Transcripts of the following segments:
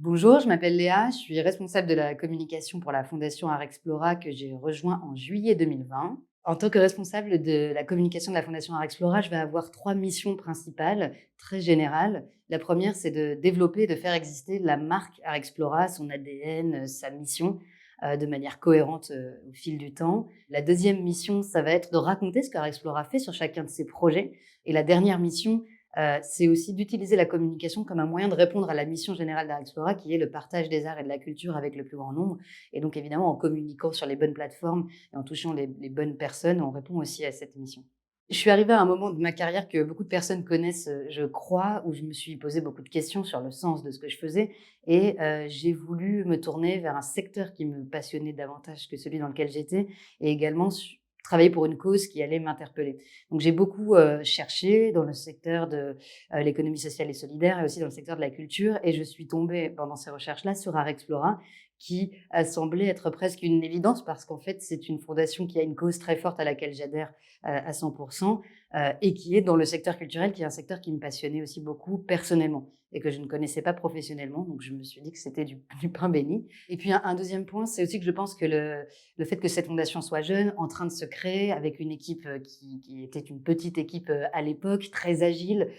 Bonjour, je m'appelle Léa, je suis responsable de la communication pour la Fondation Art Explora que j'ai rejoint en juillet 2020. En tant que responsable de la communication de la Fondation Art Explora, je vais avoir trois missions principales, très générales. La première, c'est de développer, de faire exister la marque Art Explora, son ADN, sa mission, de manière cohérente au fil du temps. La deuxième mission, ça va être de raconter ce qu'Art Explora fait sur chacun de ses projets. Et la dernière mission, c'est aussi d'utiliser la communication comme un moyen de répondre à la mission générale d'Art Explora, qui est le partage des arts et de la culture avec le plus grand nombre. Et donc, évidemment, en communiquant sur les bonnes plateformes et en touchant les bonnes personnes, on répond aussi à cette mission. Je suis arrivée à un moment de ma carrière que beaucoup de personnes connaissent, je crois, où je me suis posé beaucoup de questions sur le sens de ce que je faisais et j'ai voulu me tourner vers un secteur qui me passionnait davantage que celui dans lequel j'étais et également travailler pour une cause qui allait m'interpeller. Donc j'ai beaucoup cherché dans le secteur de l'économie sociale et solidaire et aussi dans le secteur de la culture et je suis tombée pendant ces recherches-là sur Art Explora qui a semblé être presque une évidence parce qu'en fait, c'est une fondation qui a une cause très forte à laquelle j'adhère à 100 et qui est dans le secteur culturel, qui est un secteur qui me passionnait aussi beaucoup personnellement et que je ne connaissais pas professionnellement. Donc, je me suis dit que c'était du pain béni. Et puis, un deuxième point, c'est aussi que je pense que le fait que cette fondation soit jeune, en train de se créer, avec une équipe qui était une petite équipe à l'époque, très agile,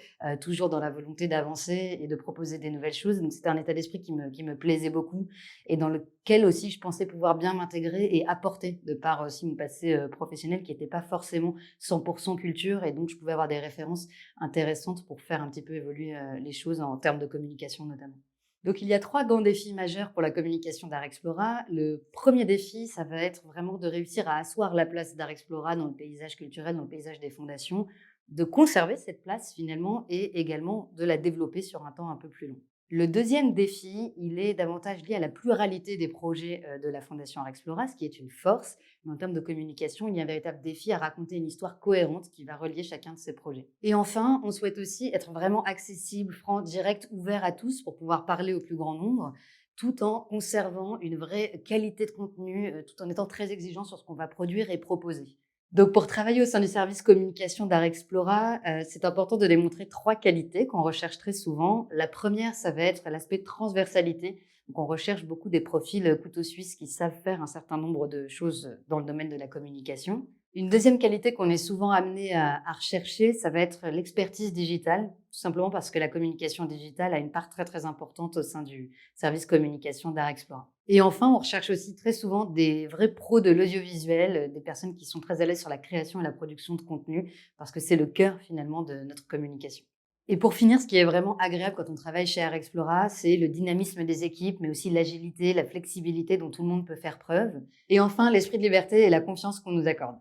toujours dans la volonté d'avancer et de proposer des nouvelles choses. Donc, c'était un état d'esprit qui me plaisait beaucoup et dans lequel aussi je pensais pouvoir bien m'intégrer et apporter de par aussi mon passé professionnel qui n'était pas forcément 100% culture et donc je pouvais avoir des références intéressantes pour faire un petit peu évoluer les choses en termes de communication notamment. Donc il y a trois grands défis majeurs pour la communication d'Art Explora. Le premier défi, ça va être vraiment de réussir à asseoir la place d'Art Explora dans le paysage culturel, dans le paysage des fondations, de conserver cette place finalement et également de la développer sur un temps un peu plus long. Le deuxième défi, il est davantage lié à la pluralité des projets de la Fondation Art Explora, ce qui est une force. Mais en termes de communication, il y a un véritable défi à raconter une histoire cohérente qui va relier chacun de ces projets. Et enfin, on souhaite aussi être vraiment accessible, franc, direct, ouvert à tous pour pouvoir parler au plus grand nombre, tout en conservant une vraie qualité de contenu, tout en étant très exigeant sur ce qu'on va produire et proposer. Donc, pour travailler au sein du service communication d'Art Explora, c'est important de démontrer trois qualités qu'on recherche très souvent. La première, ça va être l'aspect transversalité. Donc, on recherche beaucoup des profils couteau suisse qui savent faire un certain nombre de choses dans le domaine de la communication. Une deuxième qualité qu'on est souvent amené à rechercher, ça va être l'expertise digitale, tout simplement parce que la communication digitale a une part très très importante au sein du service communication d'Art Explora. Et enfin, on recherche aussi très souvent des vrais pros de l'audiovisuel, des personnes qui sont très à l'aise sur la création et la production de contenu, parce que c'est le cœur finalement de notre communication. Et pour finir, ce qui est vraiment agréable quand on travaille chez Art Explora, c'est le dynamisme des équipes, mais aussi l'agilité, la flexibilité dont tout le monde peut faire preuve. Et enfin, l'esprit de liberté et la confiance qu'on nous accorde.